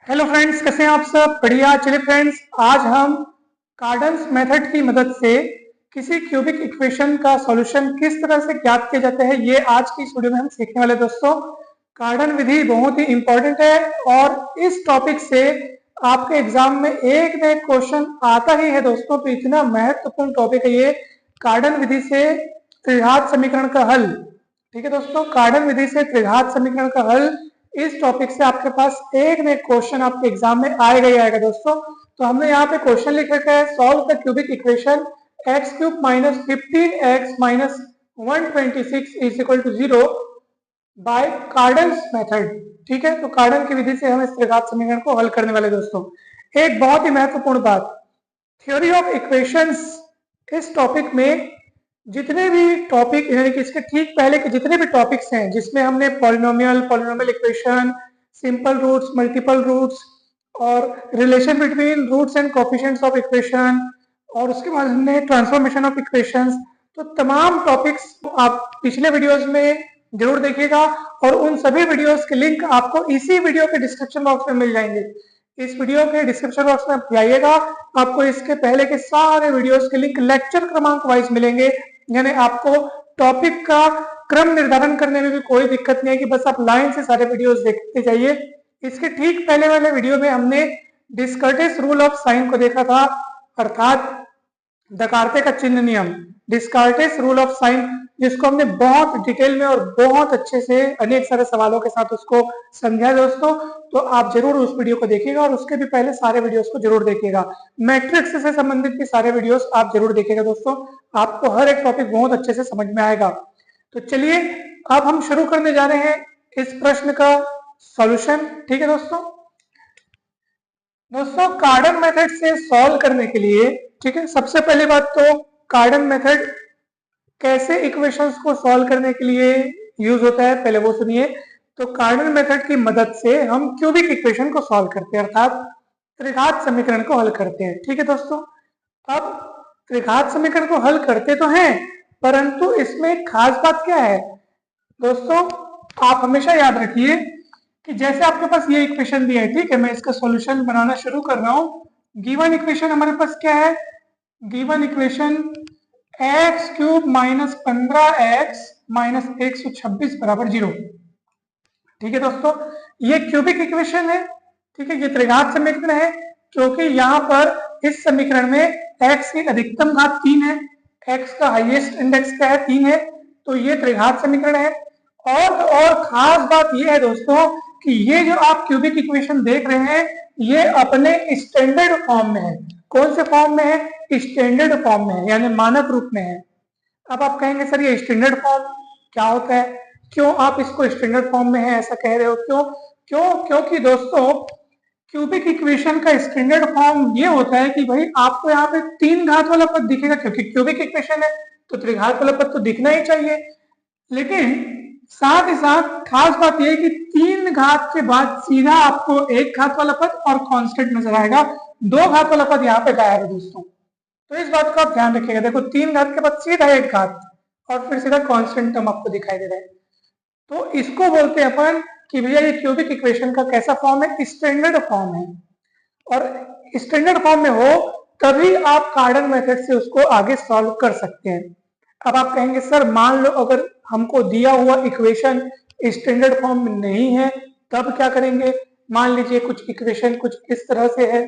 Hello friends, कैसे हैं आप सब? बढ़िया। चलिए फ्रेंड्स, आज हम कार्डन्स मेथड की मदद से किसी क्यूबिक इक्वेशन का सॉल्यूशन किस तरह से ज्ञात किया जाता है, ये आज की इस वीडियो में हम सीखने वाले दोस्तों। कार्डन विधि बहुत ही इंपॉर्टेंट है और इस टॉपिक से आपके एग्जाम में एक न एक क्वेश्चन आता ही है दोस्तों। तो इतना महत्वपूर्ण टॉपिक है ये, कार्डन विधि से त्रिघात समीकरण का हल। ठीक है दोस्तों, कार्डन विधि से त्रिघात समीकरण का हल, इस टॉपिक से आपके पास एक न एक क्वेश्चन आपके एग्जाम में आएगा ही आएगा दोस्तों। तो हमने यहाँ पे क्वेश्चन लिख रखा है, solve the cubic equation x cube minus 15x minus 126 is equal to 0 by Cardan's method. ठीक है, तो कार्डन की विधि से हम इस त्रिघात समीकरण को हल करने वाले दोस्तों। एक बहुत ही महत्वपूर्ण बात, थ्योरी ऑफ इक्वेशंस, इस टॉपिक में जितने भी टॉपिक यानी कि इसके ठीक पहले के जितने भी टॉपिक्स हैं जिसमें हमने polynomial equation, simple roots, multiple roots और relation between roots and coefficients of equation, और उसके बाद हमने ट्रांसफॉर्मेशन ऑफ इक्वेशंस, तो तमाम टॉपिक्स आप पिछले वीडियोस में जरूर देखिएगा और उन सभी वीडियोस के लिंक आपको इसी वीडियो के डिस्क्रिप्शन बॉक्स में मिल जाएंगे। इस वीडियो के डिस्क्रिप्शन बॉक्स में जाइएगा, आपको इसके पहले के सारे वीडियोस के लिंक लेक्चर क्रमांक वाइज मिलेंगे। यानी आपको टॉपिक का क्रम निर्धारण करने में भी कोई दिक्कत नहीं है कि बस आप लाइन से सारे वीडियोस देखते जाइए। इसके ठीक पहले वाले वीडियो में हमने डिस्कर्टिस रूल ऑफ साइन को देखा था, अर्थात दकार्ते का चिन्ह नियम, डिस्कार्टिस रूल ऑफ साइन, जिसको हमने बहुत डिटेल में और बहुत अच्छे से अनेक सारे सवालों के साथ उसको समझा दोस्तों। तो आप जरूर उस वीडियो को देखिएगा और उसके भी पहले सारे वीडियोस को जरूर देखिएगा। मैट्रिक्स से संबंधित भी सारे वीडियोस आप जरूर देखिएगा दोस्तों, आपको हर एक टॉपिक बहुत अच्छे से समझ में आएगा। तो चलिए अब हम शुरू करने जा रहे हैं इस प्रश्न का सॉल्यूशन। ठीक है दोस्तों, कार्डन मेथड से सॉल्व करने के लिए, ठीक है, सबसे पहली बात तो कार्डन मेथड कैसे इक्वेशंस को सॉल्व करने के लिए यूज होता है, पहले वो सुनिए। तो कार्डन मेथड की मदद से हम क्यूबिक इक्वेशन को सॉल्व करते हैं, अर्थात त्रिघात समीकरण को हल करते हैं। ठीक है दोस्तों, अब त्रिघात समीकरण को हल करते तो हैं, परंतु इसमें एक खास बात क्या है दोस्तों, आप हमेशा याद रखिए कि जैसे आपके पास ये इक्वेशन दिया है, ठीक है, मैं इसका सॉल्यूशन बनाना शुरू कर रहा हूं। गिवन इक्वेशन हमारे पास क्या है? Given equation x cube minus 15x minus 126 बराबर 0। ठीक है दोस्तों, ये क्यूबिक इक्वेशन है। ठीक है, ये त्रिघात समीकरण है क्योंकि यहाँ पर इस समीकरण में x की अधिकतम घात 3 है, x का हाईएस्ट इंडेक्स क्या है? 3 है। तो ये त्रिघात समीकरण है। और खास बात ये है दोस्तों कि ये जो आप क्यूबिक इक्वेशन देख रहे हैं ये अपने स्टैंडर्ड फॉर्म में है। कौन से फॉर्म में है? स्टैंडर्ड फॉर्म में है, यानी मानक रूप में है। अब आप कहेंगे सर ये स्टैंडर्ड फॉर्म क्या होता है, क्यों आप इसको स्टैंडर्ड फॉर्म में है ऐसा कह रहे हो? क्योंकि दोस्तों क्यूबिक इक्वेशन का स्टैंडर्ड फॉर्म ये होता है कि भाई आपको यहाँ पे 3 घात वाला पद दिखेगा, क्योंकि क्यूबिक इक्वेशन है तो त्रिघात वाला पद तो दिखना ही चाहिए। लेकिन साथ ही साथ खास बात यह है कि 3 घात के बाद सीधा आपको 1 घात वाला पद और कांस्टेंट नजर आएगा, 2 घात वाला पद यहाँ पे गायब है दोस्तों। तो इस बात का आप ध्यान रखिएगा। देखो 3 घात के बाद सीधा 1 घात और फिर सीधा कांस्टेंट टर्म आपको दिखाई दे रहा है। तो इसको बोलते हैं अपन कि भैया ये क्यूबिक इक्वेशन का कैसा फॉर्म है? स्टैंडर्ड फॉर्म है। और स्टैंडर्ड फॉर्म में हो तभी आप कार्डन मेथड से उसको आगे सॉल्व कर सकते हैं। अब आप कहेंगे सर मान लो अगर हमको दिया हुआ इक्वेशन स्टैंडर्ड फॉर्म में नहीं है तब क्या करेंगे? मान लीजिए कुछ इक्वेशन कुछ इस तरह से है,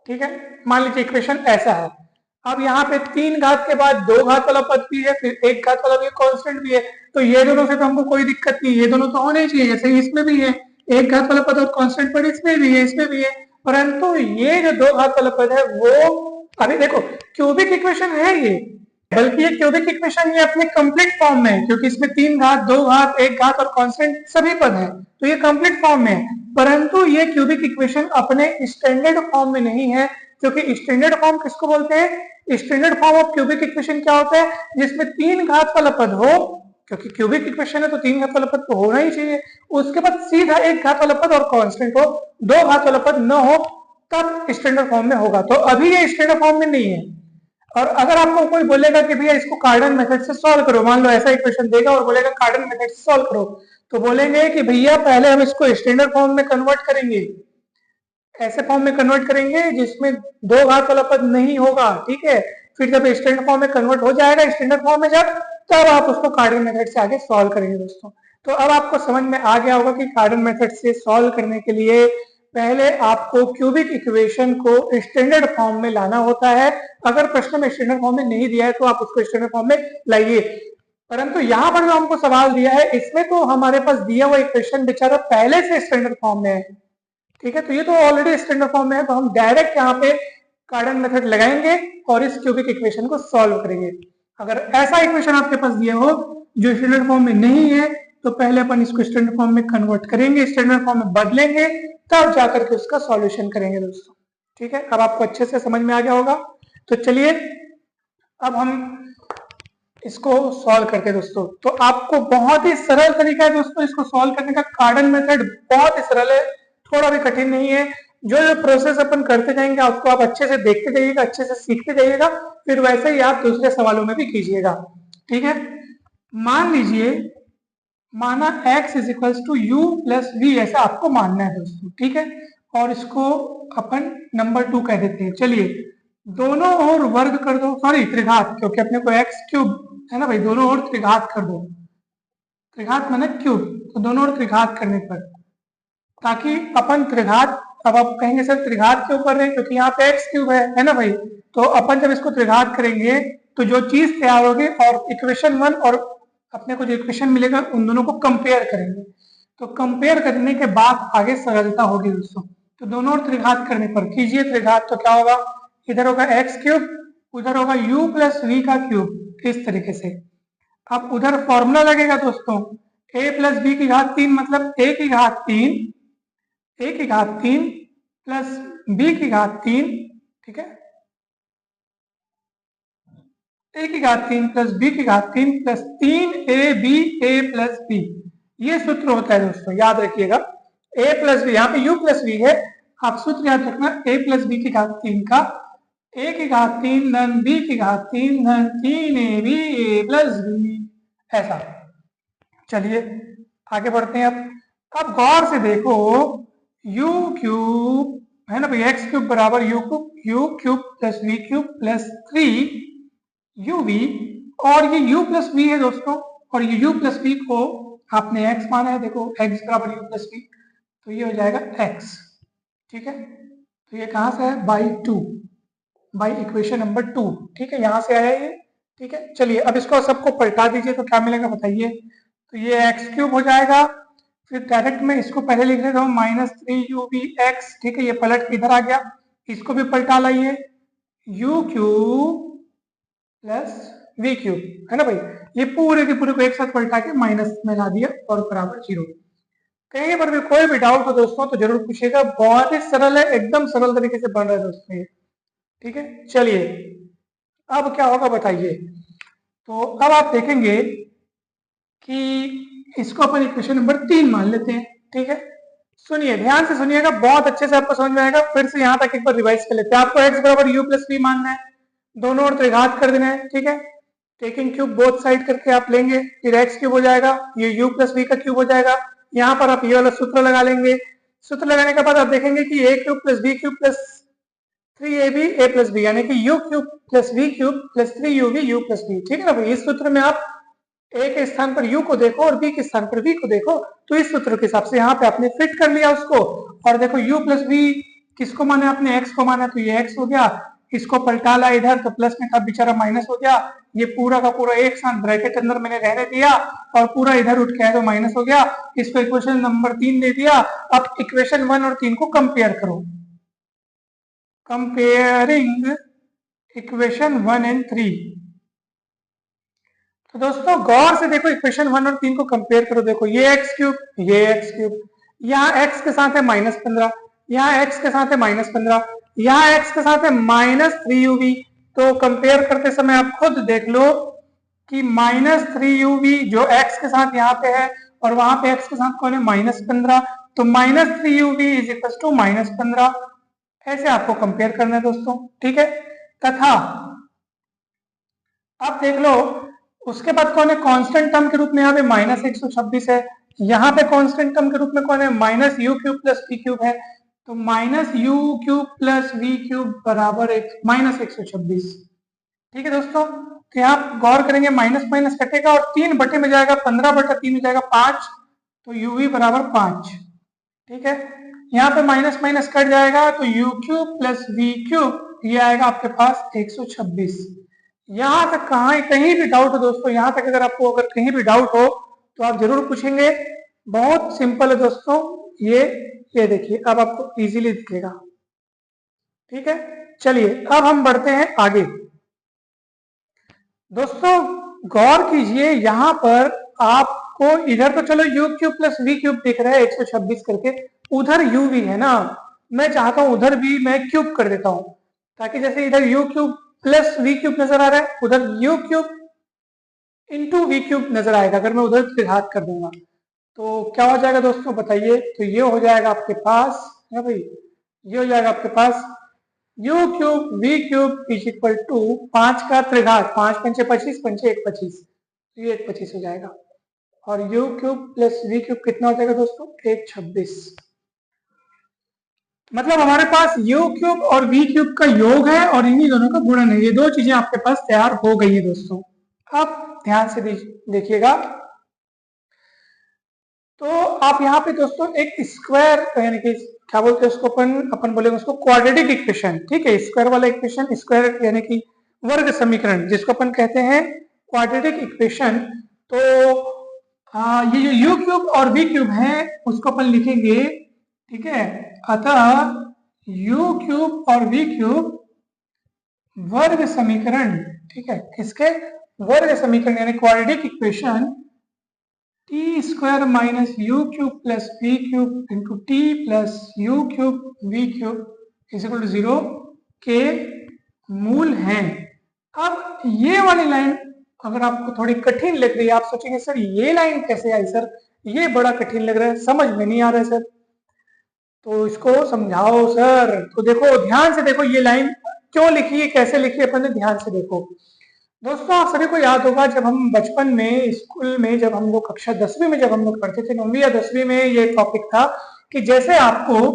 ठीक है, मान लीजिए इक्वेशन ऐसा है। अब यहाँ पे 3 घात के बाद 2 घात वाला पद भी है, फिर 1 घात वाला भी कांस्टेंट भी है, तो ये दोनों से तो हमको कोई दिक्कत नहीं है, ये दोनों तो होने ही चाहिए। जैसे इसमें भी है 1 घात वाला पद और कांस्टेंट पद, इसमें भी है, इसमें भी है। परंतु ये जो 2 घात वाला पद है वो, अभी देखो क्यूबिक इक्वेशन है ये, बल्कि ये क्यूबिक इक्वेशन ये अपने कंप्लीट फॉर्म में है, क्योंकि इसमें 3 घात 2 घात 1 घात और कांस्टेंट सभी पद हैं, तो ये कंप्लीट फॉर्म में है। परंतु ये क्यूबिक इक्वेशन अपने स्टैंडर्ड फॉर्म में नहीं है, क्योंकि स्टैंडर्ड फॉर्म किसको बोलते हैं? Standard form of cubic equation क्या होता है? जिसमें 3 घात वाला पद हो, क्योंकि क्यूबिक इक्वेशन है तो 3 घात वाला पद तो होना ही चाहिए, उसके बाद सीधा 1 घात वाला पद और कांस्टेंट हो, 2 घात वाला पद न हो, तब स्टैंडर्ड फॉर्म में होगा। तो अभी ये स्टैंडर्ड फॉर्म में नहीं है। और अगर आपको कोई बोलेगा कि भैया इसको कार्डन मेथड से सॉल्व करो, मान लो ऐसा इक्वेशन देगा और बोलेगा कार्डन मेथड से सॉल्व करो, तो बोलेंगे कि भैया पहले हम इसको स्टैंडर्ड फॉर्म में कन्वर्ट करेंगे, ऐसे फॉर्म में कन्वर्ट करेंगे जिसमें दो घात वाला पद नहीं होगा, ठीक है। फिर जब स्टैंडर्ड फॉर्म में कन्वर्ट हो जाएगा, स्टैंडर्ड फॉर्म में जब, तब आप उसको कार्डन मेथड से आगे सॉल्व करेंगे दोस्तों। तो अब आपको समझ में आ गया होगा कि कार्डन मेथड से सॉल्व करने के लिए पहले आपको क्यूबिक इक्वेशन को स्टैंडर्ड फॉर्म में लाना होता है। अगर प्रश्न में स्टैंडर्ड फॉर्म में नहीं दिया है तो आप उसको स्टैंडर्ड फॉर्म में लाइए, परंतु यहाँ पर जो हमको सवाल दिया है इसमें तो हमारे पास दिया हुआ इक्वेशन बेचारा पहले से स्टैंडर्ड फॉर्म में है, ठीक है। तो ये तो ऑलरेडी स्टैंडर्ड फॉर्म में है, तो हम डायरेक्ट यहाँ पे कार्डन मेथड लगाएंगे और इस क्यूबिक इक्वेशन को सॉल्व करेंगे। अगर ऐसा इक्वेशन आपके पास दिया हो जो स्टैंडर्ड फॉर्म में नहीं है, तो पहले अपन इसको स्टैंडर्ड फॉर्म में कन्वर्ट करेंगे, स्टैंडर्ड फॉर्म में बदलेंगे, तब जाकर के उसका सॉल्यूशन करेंगे दोस्तों, ठीक है। अब आपको अच्छे से समझ में आ गया होगा। तो चलिए अब हम इसको सॉल्व करते हैं दोस्तों। तो आपको बहुत ही सरल तरीका है दोस्तों इसको सॉल्व करने का। कार्डन मेथड बहुत ही सरल है, थोड़ा भी कठिन नहीं है। जो जो प्रोसेस अपन करते जाएंगे उसको आप अच्छे से देखते जाइएगा, अच्छे से सीखते जाइएगा, फिर वैसे ही आप दूसरे सवालों में भी कीजिएगा, ठीक है। मान लीजिए, माना x is equals to u plus v, ऐसा आपको मानना है दोस्तों, ठीक है। और इसको अपन नंबर 2 कह देते हैं। चलिए दोनों ओर वर्ग कर दो, सॉरी त्रिघात, क्योंकि अपने को x क्यूब है ना भाई, दोनों ओर त्रिघात कर दो, त्रिघात माने क्यूब, तो दोनों ओर त्रिघात करने पर, ताकि अपन त्रिघात, अब आप कहेंगे सर त्रिघात क्यों कर रहे हैं, क्योंकि यहाँ पे एक्स क्यूब है ना भाई। तो अपन जब इसको त्रिघात करेंगे तो जो चीज तैयार होगी और इक्वेशन 1 और अपने को जो इक्वेशन मिलेगा उन दोनों को कंपेयर करेंगे। तो कंपेयर करने के बाद आगे सरलता होगी दोस्तों। तो दोनों ओर त्रिघात करने पर कीजिए त्रिघात, तो क्या होगा, इधर होगा एक्स क्यूब, उधर होगा u प्लस वी का क्यूब, इस तरीके से। अब उधर फॉर्मूला लगेगा दोस्तों, a प्लस बी की घात 3 मतलब a की घात 3, a की घात 3 प्लस b की घात 3, ठीक है, a की घात 3 प्लस b की घात 3 plus 3ab a plus b, ये सूत्र होता है दोस्तों, याद रखिएगा। a प्लस बी, यहाँ पे u प्लस v है, आप सूत्र याद रखना, a प्लस बी की घात 3 का a की घात 3 धन b की घात 3 धन 3ab a प्लस b, ऐसा। चलिए आगे बढ़ते हैं। अब गौर से देखो, u क्यूब है ना भाई, एक्स क्यूब बराबर u cube plus v cube plus 3uv, और ये u प्लस वी है दोस्तों, और ये u प्लस वी को आपने x माना है, देखो x बराबर u प्लस वी, तो ये हो जाएगा x, ठीक है। तो ये कहाँ से है, बाई 2, बाई इक्वेशन नंबर 2, ठीक है, यहाँ से आया ये, ठीक है। चलिए अब इसको सबको पलटा दीजिए तो क्या मिलेगा बताइए। तो ये एक्स क्यूब हो जाएगा, फिर डायरेक्ट में इसको पहले लिख लेता हूँ -3uv(x), ठीक है, ये पलट के इधर आ गया, इसको भी पलटा लाइए, u cube plus v cube, है ना भाई, ये पूरे के पूरे को एक साथ पलटा के माइनस में ला दिया और बराबर 0। कहीं पर भी कोई भी डाउट हो दोस्तों तो जरूर पूछिएगा, बहुत ही सरल है, एकदम सरल तरीके से बन रहा है दोस्तों ये, ठीक है। चलिए अब क्या होगा बताइए। तो अब आप देखेंगे कि इसको अपन इक्वेशन नंबर 3 मान लेते हैं, ठीक है। सुनिए ध्यान से सुनिएगा, बहुत अच्छे से आपको समझ में आएगा। फिर से यहाँ तक एक बार रिवाइज कर लेते हैं। आपको x बराबर u प्लस वी मानना है, दोनों ओर त्रिघात कर देना है, ठीक है। टेकिंग क्यूब बोथ साइड करके आप लेंगे, फिर x क्यूब हो जाएगा, ये u प्लस वी का क्यूब हो जाएगा। यहाँ पर आप ये वाला सूत्र लगा लेंगे, सूत्र लगाने के बाद आप देखेंगे कि a cube plus b cube plus 3ab a plus b, यानी कि u cube plus v cube plus 3uv u plus b, ठीक है ना भाई। इस सूत्र में आप a के स्थान पर u को देखो और b के स्थान पर v को देखो, तो इस सूत्र के हिसाब से यहाँ पे आपने फिट कर लिया उसको। और देखो u प्लस v किसको माना, आपने x को माना, तो ये x हो गया, इसको पलटा ला इधर तो प्लस में था बेचारा माइनस हो गया, ये पूरा का पूरा एक साथ ब्रैकेट अंदर मैंने रहने दिया और पूरा इधर उठ के आया तो माइनस हो गया, इसको इक्वेशन नंबर 3 दे दिया। अब इक्वेशन 1 और 3 को कंपेयर करो, कंपेयरिंग इक्वेशन 1 एंड 3। तो दोस्तों गौर से देखो, इक्वेशन 1 और 3 को कंपेयर करो, देखो ये एक्स क्यूब, ये एक्स क्यूब, यहाँ एक्स के साथ है -15, यहाँ एक्स के साथ है -15, यहाँ एक्स के साथ है -3uv। तो कंपेयर करते समय आप खुद देख लो कि -3uv जो एक्स के साथ यहाँ पे है और वहां पे एक्स के साथ कौन है, -15, तो -3uv इज इक्वल टू -15, ऐसे आपको कंपेयर करना है दोस्तों, ठीक है। तथा अब देख लो उसके बाद कौन है, कांस्टेंट टर्म के रूप में यहाँ पे -126 है, यहाँ पे कांस्टेंट टर्म के रूप में कौन है, minus u cube plus v cube है, तो minus u cube plus v cube बराबर माइनस 126। ठीक है दोस्तों, तो यहाँ गौर करेंगे माइनस माइनस कटेगा और 3 बटे में जाएगा 15/3 में जाएगा 5, तो यूवी बराबर 5। ठीक है, यहाँ पे माइनस माइनस कट जाएगा तो u cube plus v cube ये आएगा आपके पास 126। यहाँ तक कहीं भी डाउट हो दोस्तों, यहाँ तक अगर आपको अगर कहीं भी डाउट हो तो आप जरूर पूछेंगे। बहुत सिंपल है दोस्तों, ये देखिए अब आपको इजीली दिखेगा। ठीक है, चलिए अब हम बढ़ते हैं आगे। दोस्तों गौर कीजिए, यहाँ पर आपको इधर तो चलो u cube plus v cube दिख रहा है 126 करके, उधर यू वी है ना, मैं चाहता हूं उधर भी मैं क्यूब कर देता हूं, ताकि जैसे इधर u cube plus v cube नजर आ रहा है, उधर u cube into v cube नजर आएगा। अगर मैं उधर त्रिघात कर दूंगा तो क्या हो जाएगा दोस्तों बताइए, तो ये हो जाएगा आपके पास है भाई, ये हो जाएगा आपके पास u cube v cube is equal to 5 का त्रिघात, 5 पंचे 25, पंचे 1 25, तो ये 1 25 हो जाएगा। और u cube plus v cube कितना हो जाएगा दोस्तों, 1 26। मतलब हमारे पास यू क्यूब और वी क्यूब का योग है और इन्हीं दोनों का गुणन है। ये दो चीजें आपके पास तैयार हो गई है दोस्तों। अब ध्यान से देखिएगा, तो आप यहाँ पे दोस्तों एक स्क्वायर यानी कि क्या बोलते हैं उसको, अपन बोलेंगे उसको क्वाड्रेटिक इक्वेशन। ठीक है, स्क्वायर वाला इक्वेशन, स्क्वायर यानी कि वर्ग समीकरण जिसको अपन कहते हैं क्वाड्रेटिक इक्वेशन। तो ये जो यू क्यूब और वी क्यूब है उसको अपन लिखेंगे। ठीक है, अतः यू क्यूब और वी क्यूब वर्ग समीकरण, ठीक है, किसके वर्ग समीकरण यानी quadratic equation t square minus u cube plus v cube into t plus u cube v cube is equal to 0 के मूल हैं। अब ये वाली लाइन अगर आपको थोड़ी कठिन लग रही है, आप सोचेंगे सर ये लाइन कैसे आई सर, ये बड़ा कठिन लग रहा है, समझ में नहीं आ रहा है सर, तो इसको समझाओ सर। तो देखो ध्यान से देखो, ये लाइन क्यों लिखी है, कैसे लिखी है, अपन ने ध्यान से देखो। दोस्तों आप सभी को याद होगा जब हम बचपन में स्कूल में, जब हम लोग कक्षा 10वीं में जब हम लोग पढ़ते थे, 9वीं या 10वीं में ये टॉपिक था कि जैसे आपको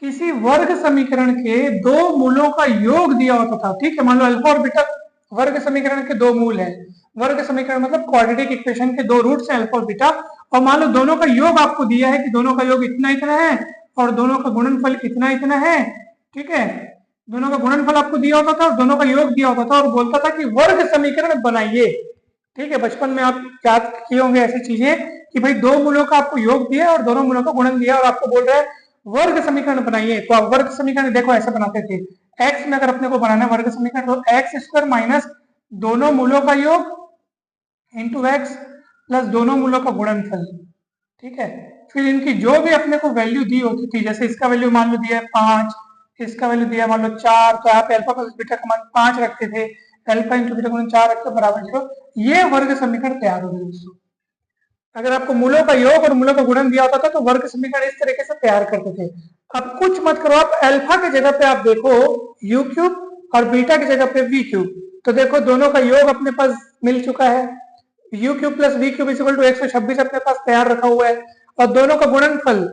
किसी वर्ग समीकरण के दो मूलों का योग दिया होता था। ठीक है, मान लो अल्फा और बीटा वर्ग समीकरण के दो मूल है, वर्ग समीकरण मतलब क्वाड्रेटिक इक्वेशन के दो रूट्स हैं अल्फा और बीटा, और मान लो दोनों का योग आपको दिया है कि दोनों का योग इतना इतना है और दोनों का गुणनफल इतना इतना है। ठीक है, दोनों का गुणनफल आपको दिया होता था और दोनों का योग दिया होता था और बोलता था कि वर्ग समीकरण बनाइए। ठीक है, बचपन में आप याद किए होंगे ऐसी चीजें कि भाई दो मूलों का आपको योग दिया और दोनों मूलों का गुणन दिया और आपको बोल रहा है वर्ग समीकरण बनाइए। तो आप वर्ग समीकरण देखो ऐसे बनाते थे, एक्स में अगर अपने को बनाना है वर्ग समीकरण तो एक्स स्क्वायर माइनस दोनों मूलों का योग इंटू एक्स प्लस दोनों मूलों का गुणनफल। ठीक है, फिर इनकी जो भी अपने को वैल्यू दी होती थी, जैसे इसका वैल्यू मान लो दिया है 5, इसका वैल्यू दिया मान लो 4, तो यहाँ पे अल्फा प्लस बीटा का मान 5 रखते थे, अल्फा इंटू बीटा गुणन 4 रखते बराबर 0। ये वर्ग समीकरण तैयार हो गए दोस्तों। अगर आपको मूलों का योग और मूलों का गुणन दिया होता था तो वर्ग समीकरण इस तरीके से तैयार करते थे। अब कुछ मत करो, आप अल्फा की जगह पे आप देखो यू क्यूब और बीटा की जगह पे वी क्यूब, तो देखो दोनों का योग अपने पास मिल चुका है, u cube plus v cube equal to 126 अपने पास तैयार रखा हुआ है, और दोनों का गुणनफल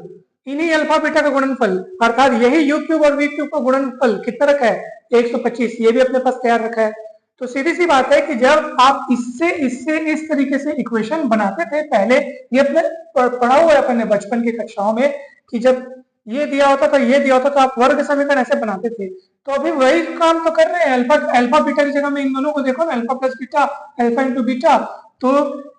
इन्हीं अल्फा बीटा का गुणनफल अर्थात यही यू क्यूब और वी क्यूब का गुणनफल कितना रखा है 125, ये भी अपने पास तैयार रखा है। तो सीधी सी बात है कि जब आप इससे इससे इस तरीके से इक्वेशन बनाते थे पहले, ये अपने पढ़ा हुआ है अपने बचपन की कक्षाओं में कि जब ये दिया होता था ये दिया होता तो आप वर्ग समीकरण ऐसे बनाते थे। तो अभी वही काम तो कर रहे हैं, अल्फा बीटा की जगह में इन दोनों को देखो ना, alpha plus beta, alpha into beta, तो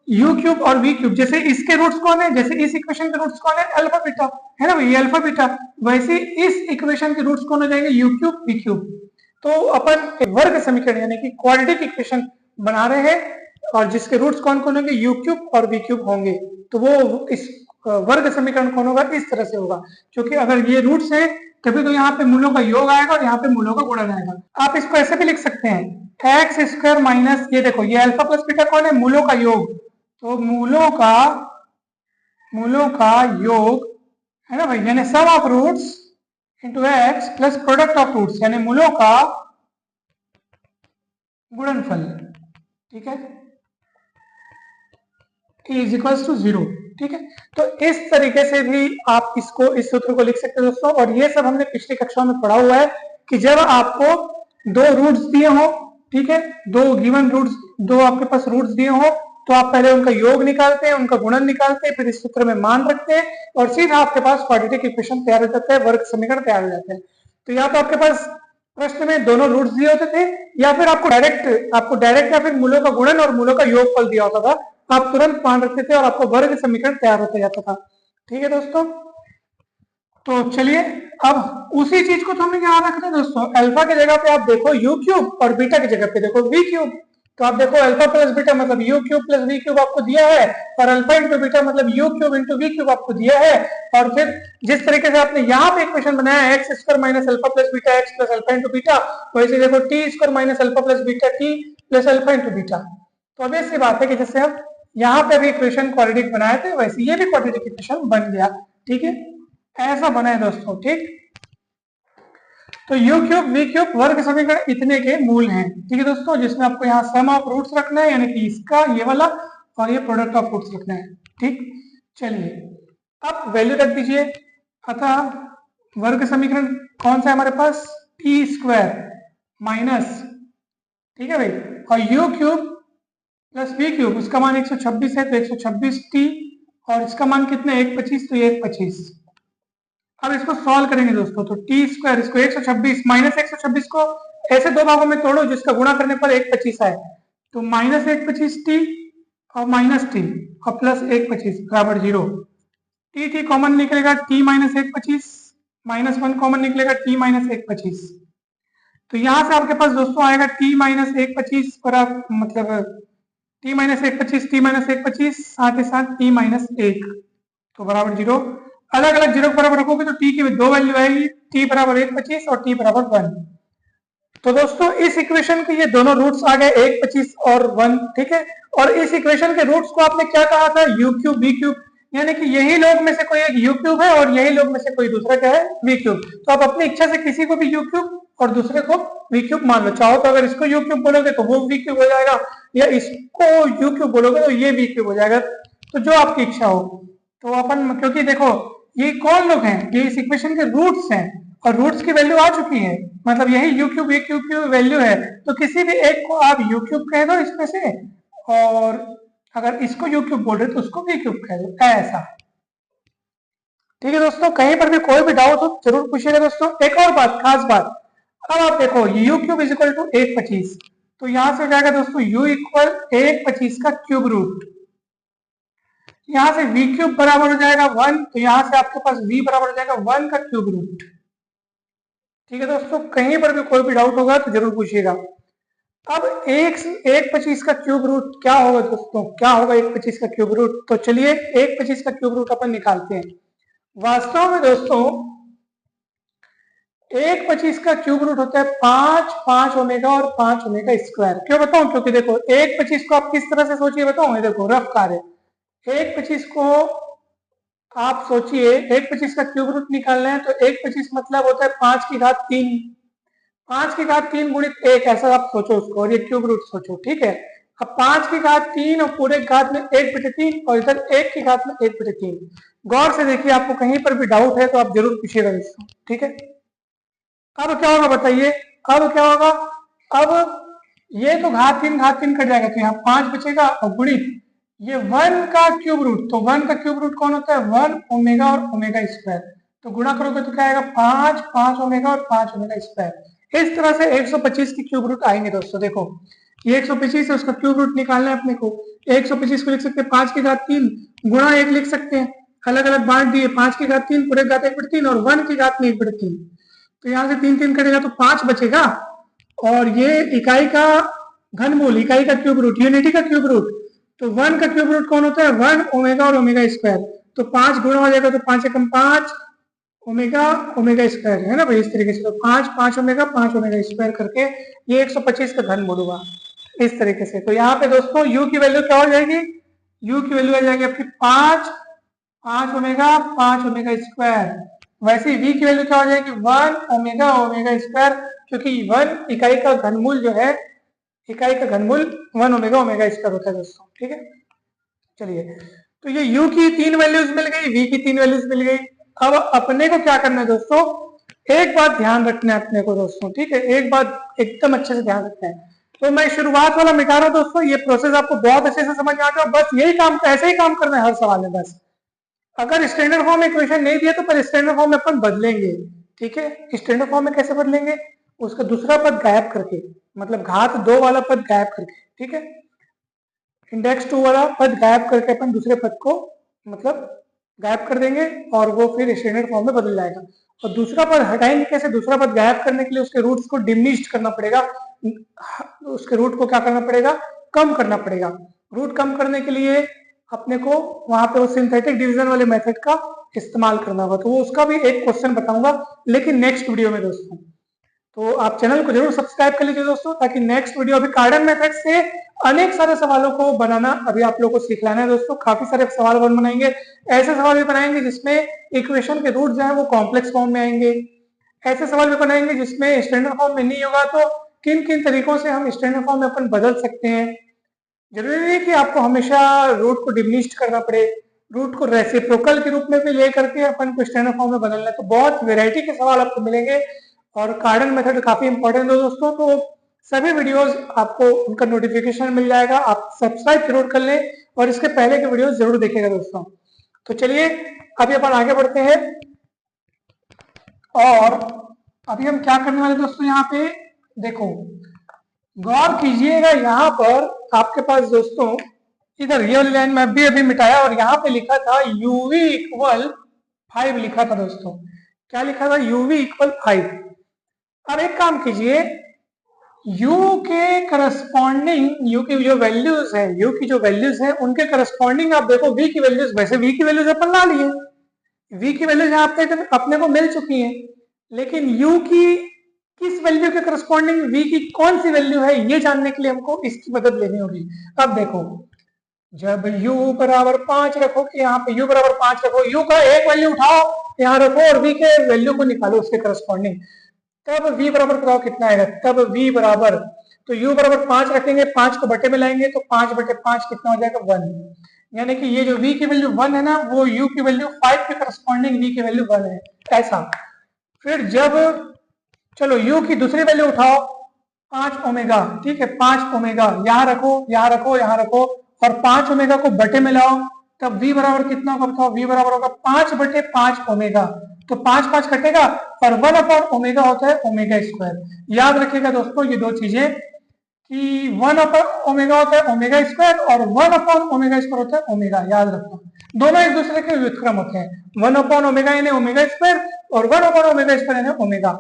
यू क्यूब और वी क्यूब जैसे इसके रूट्स कौन है, जैसे इस इक्वेशन के रूट्स कौन है अल्फा बीटा है ना, ये अल्फा बीटा, वैसे इस इक्वेशन के रूट्स कौन हो जाएंगे यू क्यूब वी क्यूब। तो अपन वर्ग समीकरण यानी कि क्वाड्रेटिक इक्वेशन बना रहे हैं और जिसके रूट्स कौन कौन होंगे यू क्यूब और वी क्यूब होंगे, तो वो इस वर्ग समीकरण कौन होगा इस तरह से होगा, क्योंकि अगर ये रूट्स हैं तभी तो यहाँ पे मूलों का योग आएगा और यहाँ पे मूलों का गुणन आएगा। आप इसको ऐसे भी लिख सकते हैं एक्स स्क्वायर माइनस, ये देखो ये अल्फा प्लस बीटा कौन है मूलों का योग, तो मूलों का योग है ना भाई, यानी sum of roots into x plus product of roots यानी मूलों का गुणनफल। ठीक है, इज इक्वल्स टू 0। ठीक है। तो इस तरीके से भी आप इसको, इस सूत्र को लिख सकते हैं दोस्तों। और ये सब हमने पिछली कक्षा में पढ़ा हुआ है कि जब आपको दो रूट्स दिए हो, ठीक है, दो गिवन रूट्स, दो आपके पास रूट्स दिए हो, तो आप पहले उनका योग निकालते हैं, उनका गुणन निकालते हैं, फिर इस सूत्र में मान रखते हैं और सीधा आपके पास क्वाड्रेटिक इक्वेशन तैयार हो जाता है, वर्ग समीकरण तैयार हो जाते हैं। तो या तो आपके पास प्रश्न में दोनों रूट्स दिए होते थे, या फिर आपको डायरेक्ट या फिर मूलों का गुणन और मूलों का योगफल दिया होता था, आप तुरंत मान रखते थे और आपको वर्ग समीकरण तैयार होता जाता था। ठीक है दोस्तों, तो चलिए अब उसी चीज को तो हमने यहाँ रखना है दोस्तों। अल्फा की जगह पे आप देखो यू क्यूब और बीटा की जगह पे देखो वी क्यूब। तो आप देखो अल्फा प्लस बीटा मतलब u cube plus v cube आपको दिया है, और अल्फा इंटू बीटा मतलब u cube into v cube आपको दिया है। और फिर जिस तरीके से आपने यहाँ पे इक्वेशन बनाया है x square minus alpha plus beta x plus alpha into beta, वैसे देखो T square minus alpha plus beta T plus alpha into beta. तो अब ऐसी बात है कि जैसे हम यहाँ पे भी इक्वेशन क्वाड्रेटिक बनाए थे, वैसे ये भी क्वाड्रेटिक इक्वेशन बन गया। ठीक है, ऐसा बना है दोस्तों। ठीक, तो यू क्यूब वी क्यूब वर्ग समीकरण इतने के मूल हैं। ठीक है दोस्तों, जिसमें आपको यहाँ सम ऑफ रूट्स रखना है, यानी कि इसका ये वाला और ये प्रोडक्ट ऑफ रूट्स रखना है। ठीक, चलिए अब वैल्यू रख दीजिए। अतः वर्ग समीकरण कौन सा है हमारे पास, टी स्क्वायर माइनस, ठीक है भाई, और u cube plus v cube, उसका मान 126 है तो 126 टी, और इसका मान कितना है 125, तो ये 125। अब इसको सॉल्व करेंगे दोस्तों, तो टी स्क्वायर, इसको 126 माइनस 126 को ऐसे दो भागों में तोड़ो जिसका गुणा करने पर 125 आए, तो माइनस 125 टी और माइनस टी और प्लस 125 बराबर 0। टी टी कॉमन निकलेगा, टी माइनस 125 माइनस 1 कॉमन निकलेगा, टी माइनस 125। तो यहां से आपके पास दोस्तों आएगा टी माइनस 125 बराबर, मतलब टी माइनस 125, टी माइनस 125, साथ ही साथ टी माइनस 1, तो बराबर 0। अलग अलग जीरो बराबर रखोगे तो टी की दो वैल्यू आएगी, टी बराबर 125 और टी बराबर 1। तो दोस्तों इस इक्वेशन के ये दोनों रूट्स आ गए 125 और 1। ठीक है, और इस इक्वेशन के रूट्स को आपने क्या कहा था, यू क्यूब वी क्यूब, यानी कि यही लोग में से कोई एक यू क्यूब है और यही लोग में से कोई दूसरा क्या है, वी क्यूब। तो आप अपनी इच्छा से किसी को भी यू क्यूब और दूसरे को वी क्यूब मान लो। चाहो तो अगर इसको यू क्यूब बोलोगे तो वो वी क्यूब हो जाएगा, या इसको यू क्यूब बोलोगे तो ये वी क्यूब हो जाएगा, तो जो आपकी इच्छा हो। तो अपन, क्योंकि देखो ये कौन लोग हैं, ये इस इक्वेशन के रूट्स हैं, और रूट्स की वैल्यू आ चुकी है, मतलब यही यू क्यूब वी क्यूब की वैल्यू है, तो किसी भी एक को आप यू क्यूब कह दो इसमें से, और अगर इसको यू क्यूब बोल रहे तो उसको वी क्यूब कह दो, ऐसा। ठीक है दोस्तों, कहीं पर भी कोई भी डाउट हो जरूर पूछिएगा दोस्तों। एक और बात, खास बात, अब आप देखो u cube is equal to 125, तो यहां से हो जाएगा दोस्तों यू इक्वल 125 का क्यूब रूट, यहां से v क्यूब बराबर हो जाएगा 1, तो यहां से आपके पास v बराबर हो जाएगा 1 का क्यूब रूट। ठीक है दोस्तों, कहीं पर भी कोई भी डाउट होगा तो जरूर पूछिएगा। अब 125 का क्यूब रूट क्या होगा दोस्तों, क्या होगा 125 का क्यूब रूट, तो चलिए 125 का क्यूब रूट अपन निकालते हैं। वास्तव में दोस्तों 125 का क्यूब रूट होता है 5 ओमेगा और 5 ओमेगा स्क्वायर। क्यों बताऊं, क्योंकि देखो 125 को आप किस तरह से सोचिए बताऊं, ये देखो रफ कार्य, 125 को आप सोचिए 125 का क्यूब रूट निकालना है, तो 125 मतलब होता है 5 की घात 3, 5 की घात 3 गुणित 1, ऐसा आप सोचो उसको, और ये क्यूब रूट सोचो। ठीक है, अब 5 की घात 3 और पूरे घात में 1/3, और इधर 1 की घात में 1/3। गौर से देखिए, आपको कहीं पर भी डाउट है तो आप जरूर पूछिएगा इसको। ठीक है, अब क्या होगा बताइए, अब क्या होगा, अब ये तो घात 3 कट जाएगा, तो यहाँ 5 बचेगा, और गुणित ये 1 का क्यूब रूट, तो 1 का क्यूब रूट कौन होता है, 1 ओमेगा और ओमेगा स्क्वायर, तो गुणा करोगे तो क्या आएगा 5 ओमेगा और 5 ओमेगा स्क्वायर। इस तरह से 125 की क्यूब रूट आएंगे दोस्तों। देखो ये 125 है, उसका क्यूब रूट निकालना है अपने को। 125 को लिख सकते हैं 5 की घात 3 गुणा 1 लिख सकते हैं, अलग अलग बांट दिए, 5 की घात 3 पूरे घात 1/3 और 1 की घात में 1/3, तो यहाँ से 3 कटेगा तो 5 बचेगा, और ये इकाई का घनमूल, इकाई का क्यूब रूट, यूनिटी का क्यूब रूट, तो 1 का क्यूब रूट कौन होता है, 1 ओमेगा और ओमेगा स्क्वायर, तो 5 गुणा हो जाएगा, तो 5 एकम 5 ओमेगा ओमेगा स्क्वायर है ना भाई, इस तरीके से, तो 5 ओमेगा स्क्वायर करके ये 125 का घनमूल हुआ इस तरीके से। तो यहाँ पे दोस्तों u की वैल्यू क्या हो जाएगी, u की वैल्यू आ जाएगी आपकी 5 ओमेगा स्क्वायर। वैसे ही v की वैल्यू क्या हो जाएगी, 1 ओमेगा ओमेगा स्क्वायर, क्योंकि 1 इकाई का घनमूल जो है, इकाई का घनमूल 1 ओमेगा ओमेगा स्क्वायर होता है दोस्तों। ठीक है, चलिए तो ये u की 3 वैल्यूज मिल गई, v की 3 वैल्यूज मिल गई। अब अपने को क्या करना है दोस्तों, एक बात ध्यान रखना है अपने को दोस्तों, ठीक है, एक बात एकदम अच्छे से ध्यान रखना है। तो मैं शुरुआत वाला मिटा रहा हूं दोस्तों, ये प्रोसेस आपको बहुत अच्छे से समझ में आ गया। बस यही काम, ऐसे ही काम करना है हर सवाल में। बस अगर स्टैंडर्ड फॉर्म में इक्वेशन नहीं दिया तो पर स्टैंडर्ड फॉर्म में अपन बदलेंगे, ठीक है। स्टैंडर्ड फॉर्म में कैसे बदलेंगे, उसका दूसरा पद गायब करके, मतलब घात 2 वाला पद गायब करके, ठीक है। इंडेक्स 2 वाला पद गायब करके अपन दूसरे पद को मतलब गायब कर देंगे और वो फिर स्टैंडर्ड फॉर्म में बदल जाएगा। और दूसरा पद हटाएंगे कैसे, दूसरा पद गायब करने के लिए उसके रूट्स को डिमिनिश्ड करना पड़ेगा, उसके रूट को क्या करना पड़ेगा, कम करना पड़ेगा। रूट कम करने के लिए अपने को वहां पे वो सिंथेटिक डिवीजन वाले मेथड का इस्तेमाल करना होगा। तो वो उसका भी एक क्वेश्चन बताऊंगा, लेकिन नेक्स्ट वीडियो में दोस्तों। तो आप चैनल को जरूर सब्सक्राइब कर लीजिए दोस्तों, ताकि नेक्स्ट वीडियो, अभी कार्डन मेथड से अनेक सारे सवालों को बनाना अभी आप लोगों को सीख लेना है दोस्तों। काफी सारे सवाल बनाएंगे, ऐसे सवाल भी बनाएंगे जिसमें इक्वेशन के रूट जो है वो कॉम्प्लेक्स फॉर्म में आएंगे। ऐसे सवाल भी बनाएंगे जिसमें स्टैंडर्ड फॉर्म में नहीं होगा, तो किन किन तरीकों से हम स्टैंडर्ड फॉर्म में अपन बदल सकते हैं। जरूरी नहीं कि आपको हमेशा रूट को डिमिनिश्ड करना पड़े, रूट को रेसिप्रोकल के रूप में भी लेकर के अपन को स्टैंडर्ड फॉर्म में बदलना है। तो बहुत वेराइटी के सवाल आपको मिलेंगे और कार्डन मेथड काफी इंपॉर्टेंट है दोस्तों। तो सभी वीडियोस आपको उनका नोटिफिकेशन मिल जाएगा, आप सब्सक्राइब जरूर कर लें और इसके पहले के वीडियोस जरूर देखिएगा दोस्तों। तो चलिए अभी अपन आगे बढ़ते हैं और अभी हम क्या करने वाले दोस्तों, यहाँ पे देखो गौर कीजिएगा, यहाँ पर आपके पास दोस्तों इधर ये वाली लाइन में भी अभी मिटाया और यहाँ पे लिखा था uv इक्वल 5 लिखा था दोस्तों। क्या लिखा था, uv इक्वल 5। अब एक काम कीजिए, u के करस्पॉन्डिंग, u की जो वैल्यूज है, u की जो वैल्यूज है उनके करस्पॉन्डिंग आप देखो v की वैल्यूज, वैसे v की वैल्यूज अपन ला लिए, v की वैल्यूज यहाँ पे अपने को मिल चुकी हैं, लेकिन u की किस वैल्यू के करस्पॉन्डिंग v की कौन सी वैल्यू है, ये जानने के लिए हमको इसकी मदद लेनी होगी। अब देखो, जब u बराबर 5 रखो कि यहाँ पे u बराबर 5 रखो, u का एक वैल्यू उठाओ यहाँ रखो और v के वैल्यू को निकालो उसके करस्पॉन्डिंग, तब v बराबर बताओ कितना आएगा। तब v बराबर, तो u बराबर 5 रखेंगे, 5 को बटे में लाएंगे तो 5 बटे 5 कितना हो जाएगा, 1। यानी कि ये जो v की वैल्यू 1 है ना, वो u की वैल्यू 5 के करस्पॉन्डिंग v की वैल्यू 1 है, ऐसा। फिर जब चलो u की दूसरी वैल्यू उठाओ 5 ओमेगा, ठीक है, 5 ओमेगा यहाँ रखो यहाँ रखो यहाँ रखो और 5 ओमेगा को बटे में लाओ, तब v बराबर कितना होगा बताओ, v बराबर होगा 5 बटे 5 ओमेगा। तो 5 5 कटेगा और 1 अपॉन ओमेगा होता है ओमेगा स्क्वायर। याद रखिएगा दोस्तों ये दो चीजें कि 1 अपॉन ओमेगा होता है ओमेगा स्क्वायर और 1 अपॉन ओमेगा स्क्वायर होता है ओमेगा, याद रखो दोनों एक दूसरे के व्युत्क्रम होते हैं। 1 अपॉन ओमेगा यानी ओमेगा स्क्वायर और 1 अपॉन ओमेगा स्क्वायर यानी ओमेगा,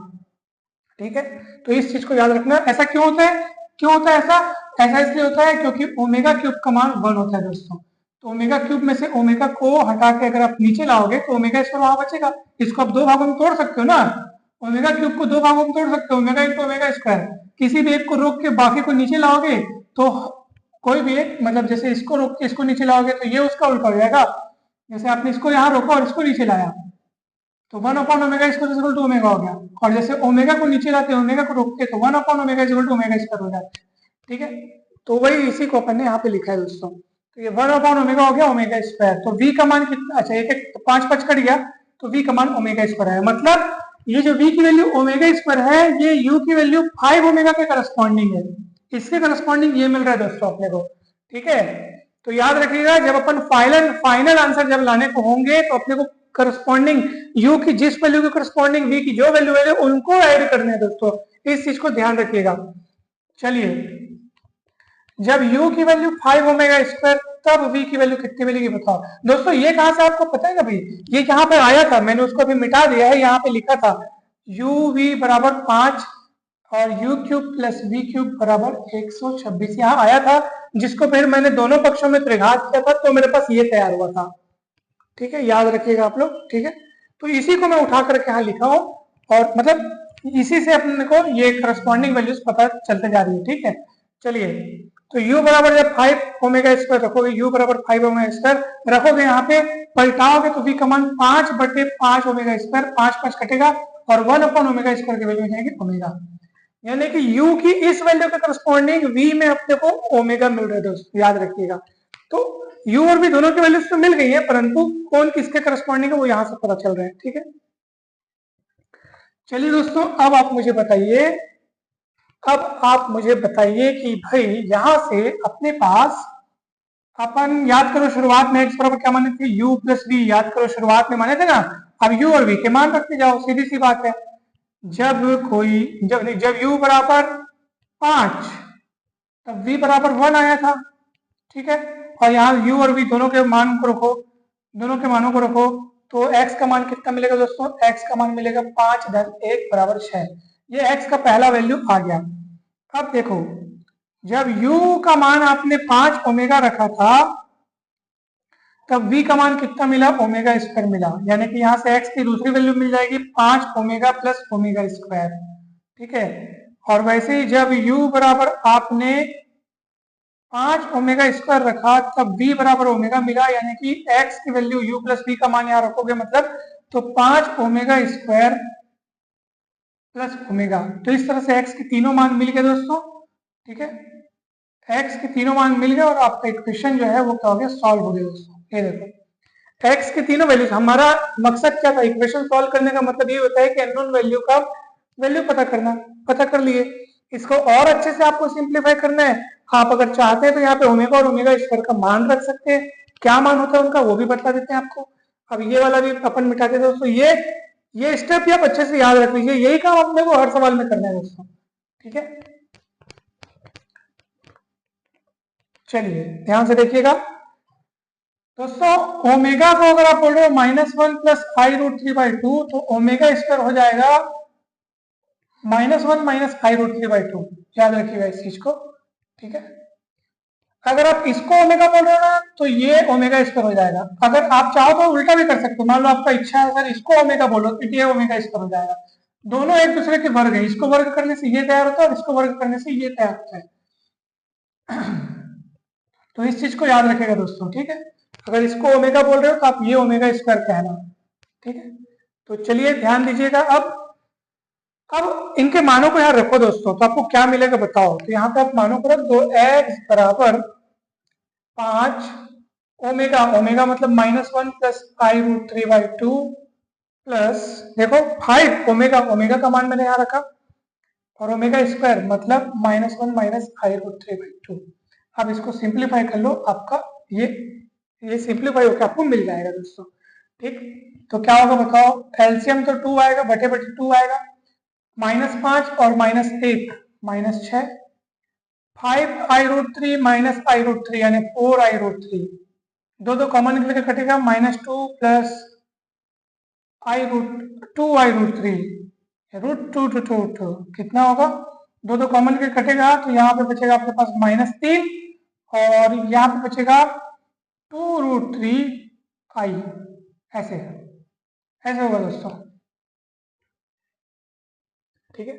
ठीक है। तो इस चीज को याद रखना। ऐसा क्यों होता है, क्यों होता है ऐसा, ऐसा इसलिए होता है क्योंकि ओमेगा क्यूब का मान 1 होता है दोस्तों। तो ओमेगा क्यूब में से ओमेगा को हटा के अगर आप नीचे लाओगे तो ओमेगा स्क्वायर वहां बचेगा। इसको आप दो भागों में तोड़ सकते हो ना, ओमेगा क्यूब को दो भागों में तोड़ सकते हो, ओमेगा इंटू ओमेगा स्क्वायर। किसी भी एक को रोक के बाकी को नीचे लाओगे तो कोई भी एक, मतलब जैसे इसको रोक के इसको नीचे लाओगे तो ये उसका उल्टा हो जाएगा। जैसे आपने इसको यहाँ रोका और इसको नीचे लाया तो 1 upon omega square equal to omega हो गया, और जैसे ओमेगा को नीचे लाते ओमेगा को रोकते तो 1 upon omega equal to omega square हो जाता है, ठीक है। तो वही इसी को अपन ने यहाँ पे लिखा है दोस्तों। तो ये 1 अपॉन ओमेगा हो गया ओमेगा स्क्वायर। तो v का मान कितना, अच्छा एक एक 5 5 कट गया तो v का मान ओमेगा स्क्वायर है। मतलब ये जो v की वैल्यू ओमेगा स्क्वायर है ये u की वैल्यू 5 ओमेगा के करस्पॉन्डिंग है, इसके करस्पॉन्डिंग ये मिल रहा है दोस्तों अपने को, ठीक है। तो याद रखिएगा जब अपन फाइनल आंसर जब लाने को होंगे तो अपने को करस्पॉन्डिंग u की जिस वैल्यू के करस्पॉन्डिंग v की जो वैल्यू है उनको ऐड करने हैं दोस्तों, इस चीज को ध्यान रखिएगा। चलिए जब u की वैल्यू 5 ओमेगा स्क्वायर तब v की वैल्यू कितनी मिलेगी बताओ दोस्तों। ये कहां से आपको पता है ना भाई, ये यहाँ पे आया था, मैंने उसको अभी मिटा दिया है, यहाँ पे लिखा था uv बराबर 5 और u cube plus v cube बराबर 126 यहाँ आया था, जिसको फिर मैंने दोनों पक्षों में त्रिघात किया था तो मेरे पास ये तैयार हुआ था, ठीक है। याद रखिएगा आप लोग, ठीक है। तो इसी को मैं उठा करके यहाँ लिखा हूं और मतलब इसी से अपने को ये करस्पॉन्डिंग वैल्यूज पता चलते जा रही है, ठीक है। चलिए तो u बराबर जब 5 ओमेगा स्क्वायर रखोगे, u बराबर 5 ओमेगा स्क्वायर रखोगे, यहाँ पे पलटाओगे तो v का मान 5 बटे 5 ओमेगा स्क्वायर, 5 5 कटेगा और 1 अपॉन ओमेगा स्क्वायर की वैल्यू हो जाएगी ओमेगा। यानी कि u की इस वैल्यू के करस्पॉन्डिंग v में अपने को ओमेगा मिल रहा है दोस्तों, याद रखिएगा। तो u और v दोनों की वैल्यूज तो मिल गई है, परंतु कौन किसके करस्पॉन्डिंग है वो यहां से पता चल रहा है। ठीक है, चलिए दोस्तों, अब आप मुझे बताइए कि भाई यहां से अपने पास अपन याद करो शुरुआत में x बराबर क्या माने थे, u प्लस v, याद करो शुरुआत में माने थे ना। अब u और v के मान रखते जाओ, सीधी सी बात है। जब u बराबर 5 तब v बराबर 1 आया था। ठीक है, और यहाँ u और v दोनों के मानों को रखो तो x का मान कितना मिलेगा दोस्तों, x का मान मिलेगा 5 धन 1 बराबर 6। ये x का पहला वैल्यू आ गया। अब देखो, जब u का मान आपने 5 ओमेगा रखा था तब v का मान कितना मिला, ओमेगा स्क्वायर मिला, यानी कि यहाँ से x की दूसरी वैल्यू मिल जाएगी 5 ओमेगा प्लस ओमेगा स्क्वायर। ठीक है, और वैसे ही जब u बराबर आपने 5 ओमेगा स्क्वायर रखा तब v बराबर ओमेगा मिला, यानी कि x की वैल्यू u प्लस v का मान यहाँ रखोगे मतलब तो 5 ओमेगा स्क्वायर प्लस ओमेगा। तो इस तरह से x के तीनों मान मिल गए दोस्तों। ठीक है, x के तीनों मान मिल गए और आपका इक्वेशन जो है वो क्या हो गया, सॉल्व हो गया दोस्तों। ये देखो x के तीनों वैल्यूज, हमारा मकसद क्या था, इक्वेशन सॉल्व करने का मतलब ये होता है कि अननोन वैल्यू का वैल्यू पता कर लिए। इसको और अच्छे से आपको सिंप्लीफाई करना है, आप अगर चाहते हैं तो यहाँ पे ओमेगा और ओमेगा स्क्वायर का मान रख सकते हैं, क्या मान होता है उनका वो भी बता देते हैं आपको। अब ये वाला भी अपन मिटाते हैं दोस्तों, ये स्टेप भी आप अच्छे से याद रख लीजिए, यही काम अपने को हर सवाल में करना है दोस्तों। ठीक है, चलिए ध्यान से देखिएगा दोस्तों, ओमेगा को अगर आप बोल रहे हो -1 प्लस i√3/2 तो ओमेगा स्क्वायर हो जाएगा -1 माइनस i√3/2। याद रखिएगा इस चीज को। ठीक है, अगर आप इसको ओमेगा बोल रहे हो ना तो ये ओमेगा स्क्वायर हो जाएगा। अगर आप चाहो तो उल्टा भी कर सकते हो, मान लो आपका इच्छा है अगर इसको ओमेगा बोलो तो ये ओमेगा स्क्वायर हो जाएगा। दोनों एक दूसरे के वर्ग है, इसको वर्ग करने से ये तैयार होता है और इसको वर्ग करने से ये तैयार होता है। तो इस चीज को याद रखेगा दोस्तों। ठीक है, अगर इसको ओमेगा बोल रहे हो तो आप ये ओमेगा स्क्वायर कहना। ठीक है, तो चलिए ध्यान दीजिएगा। अब इनके मानों को यहाँ रखो दोस्तों, तो आपको क्या मिलेगा बताओ। तो यहाँ पे आप मानों को रख दो, x बराबर 5 ओमेगा, ओमेगा मतलब -1 प्लस i√3/2 प्लस देखो 5 ओमेगा, ओमेगा का मान मैंने यहाँ रखा और ओमेगा स्क्वायर मतलब -1 माइनस i√3/2। अब इसको सिंप्लीफाई कर लो, आपका ये सिंप्लीफाई होकर आपको मिल जाएगा दोस्तों। ठीक, तो क्या होगा बताओ, एलसीएम तो 2 आएगा, बटे 2 आएगा, -5 और -1 -6, 5i√3 माइनस i√3 यानी 4i√3, दो कॉमन निकल के कटेगा, -2 प्लस i√2i√3 √2 कितना होगा, दो कॉमन के कटेगा तो यहाँ पे बचेगा आपके पास -3 और यहाँ पे बचेगा 2√3i। ऐसे होगा दोस्तों। ठीक है,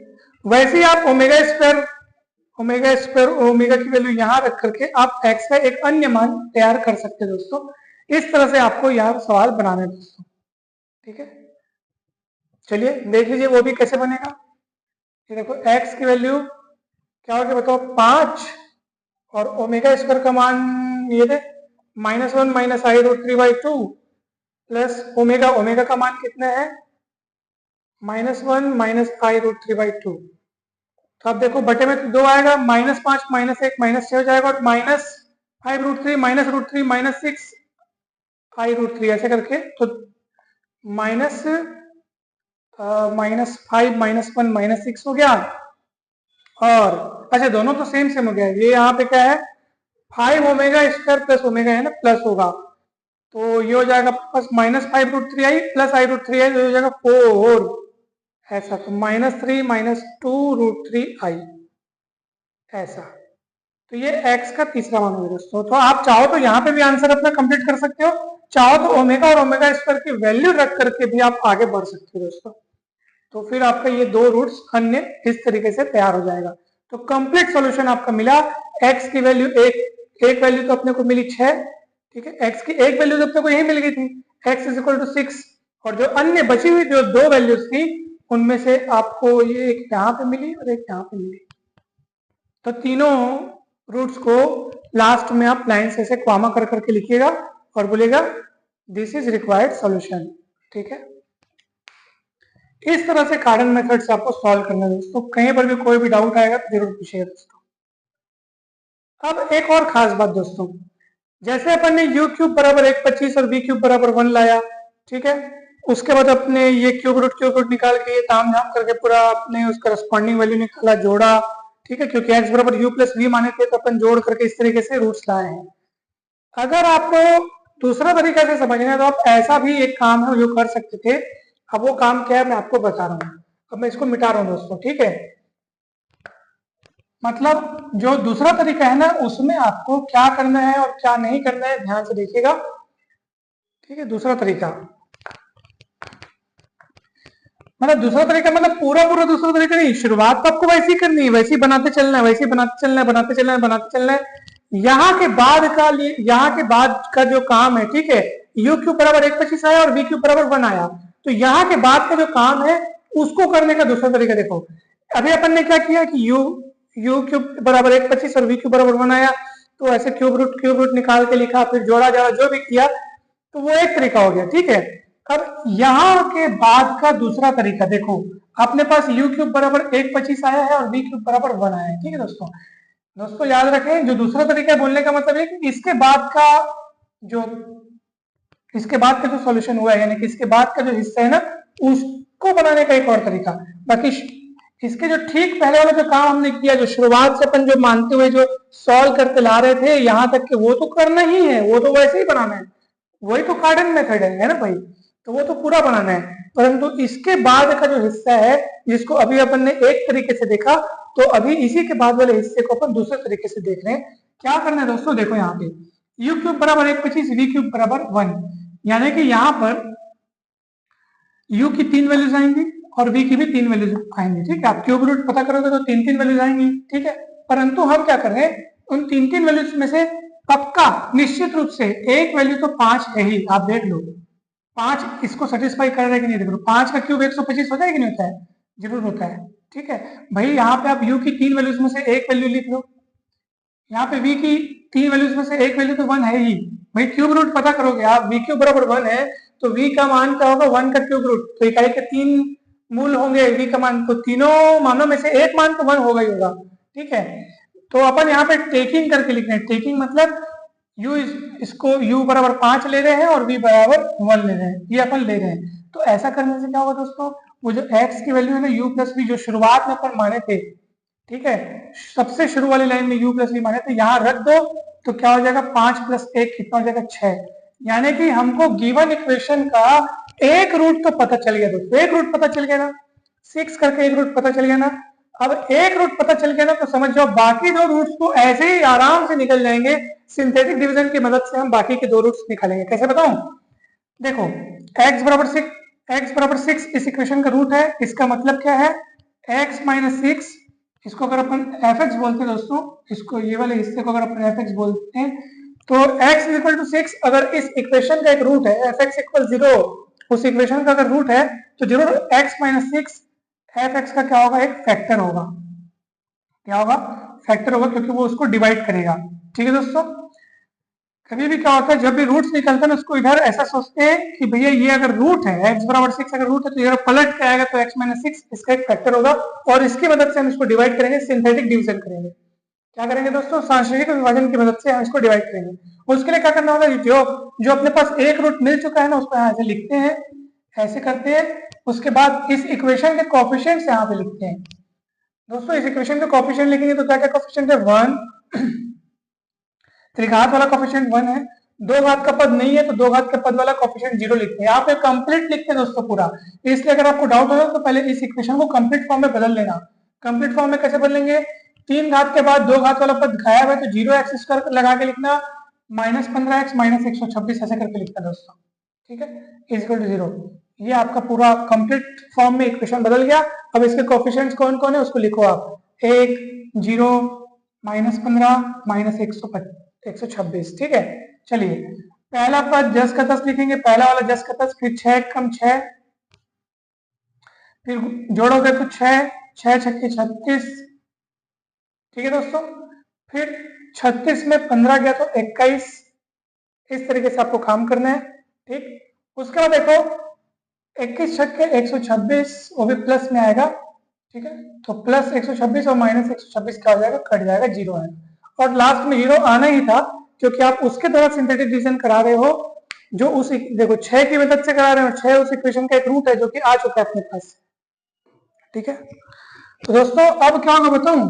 वैसे ही आप ओमेगा स्क्वायर ओमेगा की वैल्यू यहाँ रख करके आप x का एक अन्य मान तैयार कर सकते हैं दोस्तों। इस तरह से आपको यहाँ सवाल बनाना है दोस्तों। ठीक है, चलिए देख लीजिए वो भी कैसे बनेगा। ये देखो x की वैल्यू क्या होगी बताओ, 5 और ओमेगा स्क्वायर का मान ये थे -1 माइनस i√3/2 प्लस ओमेगा का मान कितना है -1 माइनस i√3/2। तो आप देखो बटे में 2 आएगा, -5 -1 -6 हो जाएगा और -5√3 -√3 -6 i√3 ऐसे करके, तो -5 -1 -6 हो गया। और अच्छा दोनों तो सेम हो गया, ये यहाँ पे क्या है 5 ओमेगा स्क्वायर प्लस ओमेगा है ना, प्लस होगा तो ये हो जाएगा बस -5√3i प्लस i√3i हो जाएगा 4 ऐसा, तो -3 -2√3i ऐसा। तो ये x का तीसरा मान होगा दोस्तों। तो आप चाहो तो यहाँ पे भी आंसर अपना कंप्लीट कर सकते हो, चाहो तो ओमेगा और ओमेगा स्क्वायर की वैल्यू रख करके भी आप आगे बढ़ सकते हो दोस्तों। तो फिर आपका ये दो रूट्स अन्य इस तरीके से तैयार हो जाएगा। तो कंप्लीट सॉल्यूशन आपका मिला, x की वैल्यू एक वैल्यू तो अपने को मिली 6। ठीक है, x की एक वैल्यू तो अपने को यही मिल गई थी, x = 6, और जो अन्य बची हुई जो दो वैल्यूज थी उनमें से आपको ये एक यहाँ पे मिली और एक यहाँ पे मिली। तो तीनों रूट्स को लास्ट में आप लाइन से ऐसे कॉमा कर करके लिखिएगा और बोलेगा दिस इज रिक्वायर्ड सॉल्यूशन। ठीक है, इस तरह से कार्डन मेथड से आपको सॉल्व करना है दोस्तों। कहीं पर भी कोई भी डाउट आएगा तो जरूर पूछिएगा दोस्तों। अब एक और खास बात दोस्तों, जैसे अपन ने u क्यूब बराबर 125 और v क्यूब बराबर 1 लाया, ठीक है, उसके बाद अपने ये क्यूब रूट निकाल के ये ताम झाम करके पूरा अपने उसका करस्पॉन्डिंग वैल्यू निकाला, जोड़ा, ठीक है, क्योंकि x बराबर u प्लस v माने थे तो अपन जोड़ करके इस तरीके से रूट्स लाए हैं। अगर आपको दूसरा तरीका से समझना है तो आप ऐसा भी एक काम है जो कर सकते थे। अब वो काम क्या है मैं आपको बता रहा हूँ। अब मैं इसको मिटा रहा हूँ दोस्तों, ठीक है। मतलब जो दूसरा तरीका है ना, उसमें आपको क्या करना है और क्या नहीं करना है ध्यान से देखिएगा, ठीक है। दूसरा तरीका मतलब दूसरा तरीका मतलब पूरा पूरा दूसरा तरीका नहीं, शुरुआत तो आपको वैसी करनी है, वैसे बनाते चलना है, वैसे बनाते चलना है, बनाते चलना है, बनाते चलना है। यहाँ के बाद का जो काम है, ठीक है, u क्यूब बराबर 125 आया और v क्यूब बराबर 1 आया, तो यहाँ के बाद का जो काम है उसको करने का दूसरा तरीका देखो। अभी अपन ने क्या किया कि u क्यूब बराबर 125 और v क्यूब बराबर 1 आया, तो ऐसे क्यूब रूट निकाल के लिखा, फिर जोड़ा जोड़ा जो भी किया, तो वो एक तरीका हो गया, ठीक है। अब यहाँ के बाद का दूसरा तरीका देखो, अपने पास u क्यूब बराबर 125 आया है और v क्यूब बराबर 1 आया है, ठीक है दोस्तों। दोस्तों याद रखें, जो दूसरा तरीका बोलने का मतलब है कि जो इसके बाद का जो सॉल्यूशन हुआ है, यानी कि इसके बाद का जो हिस्सा है ना, उसको बनाने का एक और तरीका। बाकी इसके जो ठीक पहले वाला जो काम हमने किया, जो शुरुआत से अपन जो मानते हुए जो सॉल्व करते ला रहे थे यहाँ तक के, वो तो करना ही है, वो तो वैसे ही बनाना है, वही तो कार्डन मेथड है ना भाई, तो वो तो पूरा बनाना है। परंतु इसके बाद का जो हिस्सा है, जिसको अभी अपन ने एक तरीके से देखा, तो अभी इसी के बाद वाले हिस्से को अपन दूसरे तरीके से देख रहे हैं। क्या करना है दोस्तों, देखो यहाँ पे u क्यूब बराबर 125, v क्यूब बराबर 1, यानी कि यहाँ पर u की 3 वैल्यूज आएंगी और v की भी 3 वैल्यूज आएंगी, ठीक है। आप क्यूब रूट पता करोगे तो 3 वैल्यूज आएंगी, ठीक है। परंतु हम क्या कर रहे हैं, उन 3 वैल्यूज में से पक्का निश्चित रूप से एक वैल्यू तो 5 है ही, आप देख लो 5 इसको सेटिस्फाई कर रहा है कि नहीं, देख लो 5 का क्यूब 125 होता है कि नहीं होता है, जरूर होता है, ठीक है भाई। यहाँ पे आप u की 3 वैल्यूज में से एक वैल्यू लिख लो, यहाँ पे v की 3 वैल्यूज में से एक वैल्यू तो 1 है ही भाई। क्यूब रूट पता करोगे आप, v क्यूब बराबर 1 है तो v का मान क्या होगा, 1 का क्यूब रूट, तो इकाई के 3 मूल होंगे v का मान, तो तीनों मानों में से एक मान तो 1 होगा ही होगा, ठीक है। तो अपन यहाँ पे टेकिंग करके लिख रहे हैं, टेकिंग मतलब इसको u बराबर 5 ले रहे हैं और v बराबर 1 ले रहे हैं, ये अपन ले रहे हैं। तो ऐसा करने से क्या होगा दोस्तों, वो जो x की वैल्यू है ना, u प्लस v, जो शुरुआत में अपन माने थे, ठीक है, सबसे शुरू वाली लाइन में u प्लस v माने थे, यहाँ रख दो तो क्या हो जाएगा, 5 प्लस 1 कितना हो जाएगा, 6। यानी कि हमको गिवन इक्वेशन का एक रूट तो पता चल गया दोस्तों, एक रूट पता चल गया ना, 6 करके एक रूट पता चल गया ना। अब एक रूट पता चल गया ना, तो समझ जाओ बाकी दो रूट्स तो ऐसे ही आराम से निकल जाएंगे। सिंथेटिक डिवीजन की मदद से हम बाकी के दो रूट्स निकालेंगे। कैसे बताऊं, देखो x बराबर 6 इस इक्वेशन का रूट है, इसका मतलब क्या है, x माइनस 6, इसको अगर अपन fx बोलते हैं दोस्तों, इसको ये वाले हिस्से को अगर अपन fx बोलते हैं, तो x इज इक्वल टू 6 अगर इस इक्वेशन का एक रूट है, fx इक्वल 0 उस इक्वेशन का अगर रूट है, तो जरूर x माइनस 6 fx का क्या होगा, एक फैक्टर होगा। क्या होगा, फैक्टर होगा, क्योंकि वो उसको डिवाइड करेगा, ठीक है दोस्तों। कभी भी क्या होता है, जब भी रूट्स निकलते हैं ना, उसको इधर ऐसा सोचते हैं कि भैया ये अगर रूट है, x बराबर 6 अगर रूट है, तो इधर पलट के आएगा तो x माइनस 6 इसका एक फैक्टर होगा, और इसकी मदद से हम इसको डिवाइड करेंगे, सिंथेटिक डिवीजन करेंगे। क्या करेंगे दोस्तों, सांख्यिक विभाजन की मदद से हम इसको डिवाइड करेंगे। उसके लिए क्या करना होगा, जो जो अपने पास एक रूट मिल चुका है ना, उसको यहाँ ऐसे लिखते हैं, ऐसे करते हैं। उसके बाद इस इक्वेशन के कोफिशिएंट्स यहाँ पे लिखते हैं दोस्तों। इस इक्वेशन के कोफिशिएंट लिखेंगे तो क्या क्या कोफिशिएंट है, 1, त्रिघात वाला कोफिशिएंट 1 है, दो घात का पद नहीं है तो दो घात के पद वाला कोफिशिएंट 0 लिखते हैं। यहाँ पे कंप्लीट लिखते हैं दोस्तों पूरा, इसलिए अगर आपको डाउट हो तो पहले इस इक्वेशन को कंप्लीट फॉर्म में बदल लेना। कंप्लीट फॉर्म में कैसे बदलेंगे, 3 घात के बाद दो घात वाला पद गायब है तो 0x स्क्वायर लगा के लिखना, माइनस 15x माइनस 126 ऐसे करके लिखना दोस्तों, ठीक है, इज इक्वल टू 0। ये आपका पूरा कंप्लीट फॉर्म में इक्वेशन बदल गया। अब इसके कोफिशिएंट्स कौन कौन है उसको लिखो आप, 1, 0, माइनस 15, माइनस 126, ठीक है। चलिए पहला पद जस का तस लिखेंगे, पहला वाला जस का तस, फिर 6 कम 6, फिर जोड़ोगे तो 6, 6 छक्के 36, ठीक है दोस्तों। फिर 36 में 15 गया तो 21, इस तरीके से आपको काम करना है। ठीक, उसके बाद देखो 21 छक्के 126, वो भी प्लस में आएगा। ठीक है, तो प्लस 126 और माइनस 126 क्या हो जाएगा, कट जाएगा, जीरो आएगा। और लास्ट में जीरो आना ही था क्योंकि आप उसके द्वारा सिंथेटिक डिवीजन करा रहे हो जो उस देखो 6 की मदद से करा रहे हो, 6 उस इक्वेशन का एक रूट है जो कि आ चुका है अपने पास। ठीक है, तो दोस्तों अब क्या होगा बताऊं,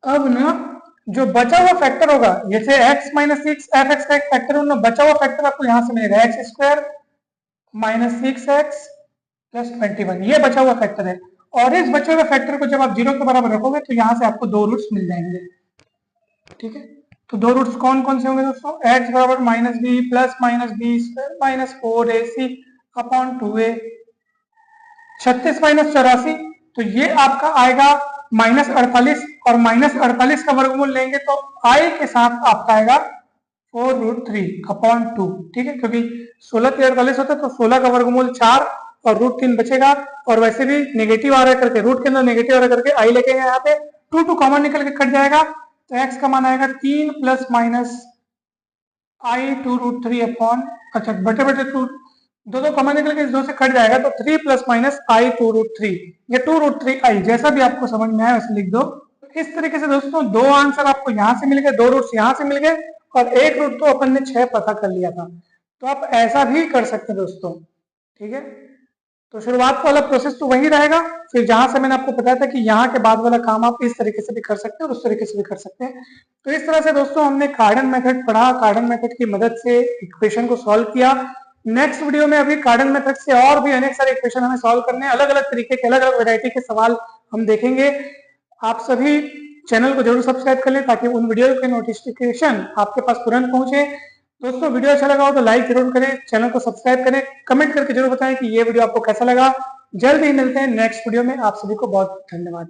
अब ना जो बचा हुआ फैक्टर होगा, जैसे x minus six F x का एक फैक्टर होगा, बचा हुआ फैक्टर आपको यहां से मिलेगा x square minus 6x plus 21, ये बचा हुआ फैक्टर है। और इस बचे हुए फैक्टर को जब आप जीरो के बराबर रखोगे तो यहां से आपको दो रूट्स मिल जाएंगे। ठीक है, तो दो रूट्स कौन कौन से होंगे दोस्तों, x बराबर minus b plus minus b square minus 4ac upon 2a, 36 minus 84, तो ये आपका आएगा माइनस 48, और माइनस 48 का वर्गमूल लेंगे तो i के साथ आपका आएगा 4√3 अपॉन 2। ठीक है, क्योंकि 16 3 48 होता है तो 16 का वर्गमूल 4 और √3 बचेगा, और वैसे भी नेगेटिव आ रहा है करके रूट के अंदर नेगेटिव आ रहा है करके आई लेके यहाँ पे 2 कॉमन निकल के कट जाएगा, तो x का मान आएगा 3 प्लस माइनस आई 2√3 अपॉन, अच्छा बटे बटे 2, दो कॉमन निकल के इस दो से कट जाएगा तो 3 प्लस माइनस आई 2√3, ये 2√3 आई, जैसा भी आपको समझ में आया वैसे लिख दो। इस तरीके से दोस्तों दो आंसर आपको यहाँ से मिल गए, दो रूट्स यहाँ से मिल गए, और एक रूट तो अपन ने 6 पता कर लिया था। तो आप ऐसा भी कर सकते हैं दोस्तों। ठीक है, तो शुरुआत वाला प्रोसेस तो वही रहेगा, फिर जहां से मैंने आपको बताया था कि यहाँ के बाद वाला काम आप इस तरीके से भी कर सकते हैं और उस तरीके से भी कर सकते हैं। तो इस तरह से दोस्तों हमने कार्डन मेथड पढ़ा, कार्डन मेथड की मदद से इक्वेशन को सॉल्व किया। नेक्स्ट वीडियो में अभी कार्डन मेथड से और भी अनेक सारे इक्वेशन हमें सॉल्व करने हैं, अलग अलग तरीके के अलग अलग वैरायटी के सवाल हम देखेंगे। आप सभी चैनल को जरूर सब्सक्राइब कर लें ताकि उन वीडियो के नोटिफिकेशन आपके पास तुरंत पहुंचे। दोस्तों वीडियो अच्छा लगा हो तो लाइक जरूर करें, चैनल को सब्सक्राइब करें, कमेंट करके जरूर बताएं कि ये वीडियो आपको कैसा लगा। जल्द ही मिलते हैं नेक्स्ट वीडियो में, आप सभी को बहुत धन्यवाद।